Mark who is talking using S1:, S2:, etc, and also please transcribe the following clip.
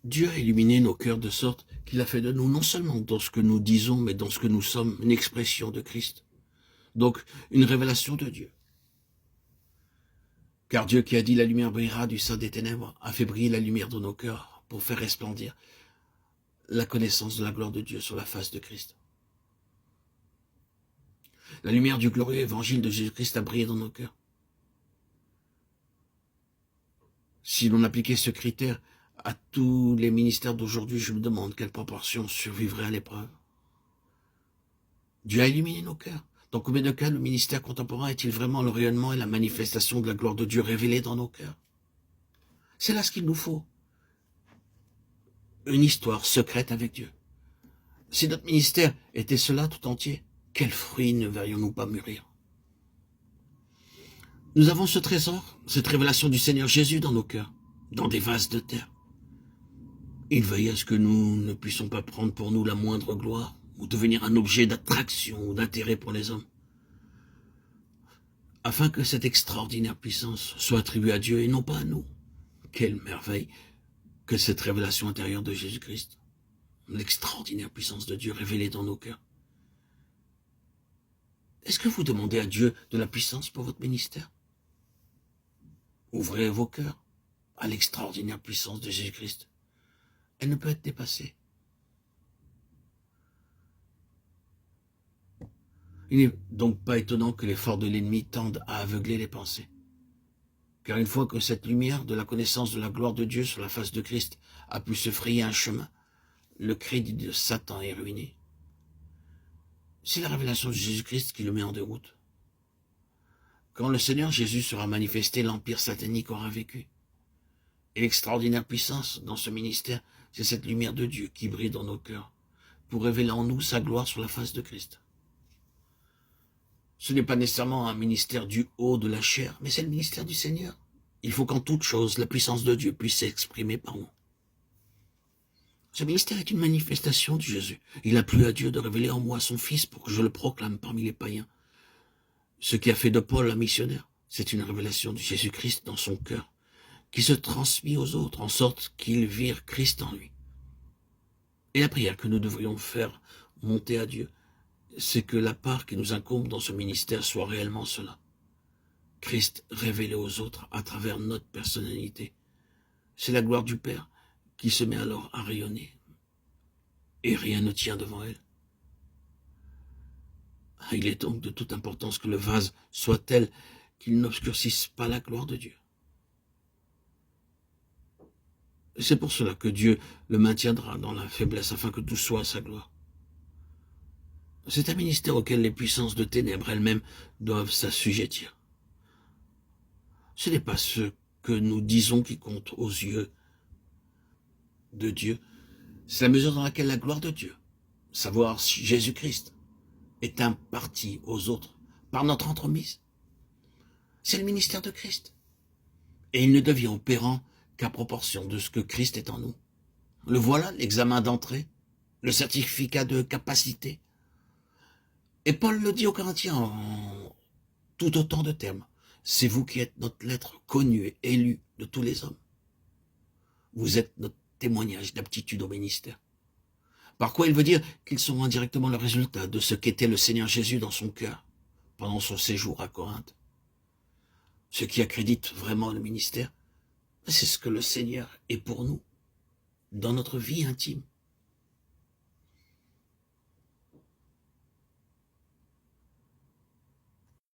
S1: Dieu a illuminé nos cœurs de sorte qu'il a fait de nous, non seulement dans ce que nous disons, mais dans ce que nous sommes, une expression de Christ. Donc, une révélation de Dieu. Car Dieu qui a dit la lumière brillera du sein des ténèbres, a fait briller la lumière de nos cœurs pour faire resplendir la connaissance de la gloire de Dieu sur la face de Christ. La lumière du glorieux évangile de Jésus-Christ a brillé dans nos cœurs. Si l'on appliquait ce critère à tous les ministères d'aujourd'hui, je me demande quelle proportion survivrait à l'épreuve. Dieu a illuminé nos cœurs. Dans combien de cas le ministère contemporain est-il vraiment le rayonnement et la manifestation de la gloire de Dieu révélée dans nos cœurs? C'est là ce qu'il nous faut. Une histoire secrète avec Dieu. Si notre ministère était cela tout entier, quels fruits ne verrions-nous pas mûrir? Nous avons ce trésor, cette révélation du Seigneur Jésus dans nos cœurs, dans des vases de terre. Il veille à ce que nous ne puissions pas prendre pour nous la moindre gloire, ou devenir un objet d'attraction ou d'intérêt pour les hommes, afin que cette extraordinaire puissance soit attribuée à Dieu et non pas à nous. Quelle merveille que cette révélation intérieure de Jésus-Christ, l'extraordinaire puissance de Dieu révélée dans nos cœurs. Est-ce que vous demandez à Dieu de la puissance pour votre ministère? Ouvrez vos cœurs à l'extraordinaire puissance de Jésus-Christ. Elle ne peut être dépassée. Il n'est donc pas étonnant que l'effort de l'ennemi tende à aveugler les pensées. Car une fois que cette lumière de la connaissance de la gloire de Dieu sur la face de Christ a pu se frayer un chemin, le crédit de Satan est ruiné. C'est la révélation de Jésus-Christ qui le met en déroute. Quand le Seigneur Jésus sera manifesté, l'empire satanique aura vécu. Et l'extraordinaire puissance dans ce ministère, c'est cette lumière de Dieu qui brille dans nos cœurs, pour révéler en nous sa gloire sur la face de Christ. Ce n'est pas nécessairement un ministère du haut de la chair, mais c'est le ministère du Seigneur. Il faut qu'en toute chose, la puissance de Dieu puisse s'exprimer par nous. Ce ministère est une manifestation de Jésus. Il a plu à Dieu de révéler en moi son Fils pour que je le proclame parmi les païens. Ce qui a fait de Paul un missionnaire, c'est une révélation de Jésus-Christ dans son cœur, qui se transmit aux autres en sorte qu'ils virent Christ en lui. Et la prière que nous devrions faire monter à Dieu, c'est que la part qui nous incombe dans ce ministère soit réellement cela. Christ révélé aux autres à travers notre personnalité. C'est la gloire du Père qui se met alors à rayonner. Et rien ne tient devant elle. Il est donc de toute importance que le vase soit tel qu'il n'obscurcisse pas la gloire de Dieu. C'est pour cela que Dieu le maintiendra dans la faiblesse afin que tout soit à sa gloire. C'est un ministère auquel les puissances de ténèbres elles-mêmes doivent s'assujettir. Ce n'est pas ce que nous disons qui compte aux yeux de Dieu, c'est la mesure dans laquelle la gloire de Dieu, savoir si Jésus-Christ, est impartie aux autres par notre entremise. C'est le ministère de Christ. Et il ne devient opérant qu'à proportion de ce que Christ est en nous. Le voilà, l'examen d'entrée, le certificat de capacité. Et Paul le dit aux Corinthiens en tout autant de termes. C'est vous qui êtes notre lettre connue et élue de tous les hommes. Vous êtes notre témoignage d'aptitude au ministère. Par quoi il veut dire qu'ils sont indirectement le résultat de ce qu'était le Seigneur Jésus dans son cœur pendant son séjour à Corinthe. Ce qui accrédite vraiment le ministère, c'est ce que le Seigneur est pour nous, dans notre vie intime.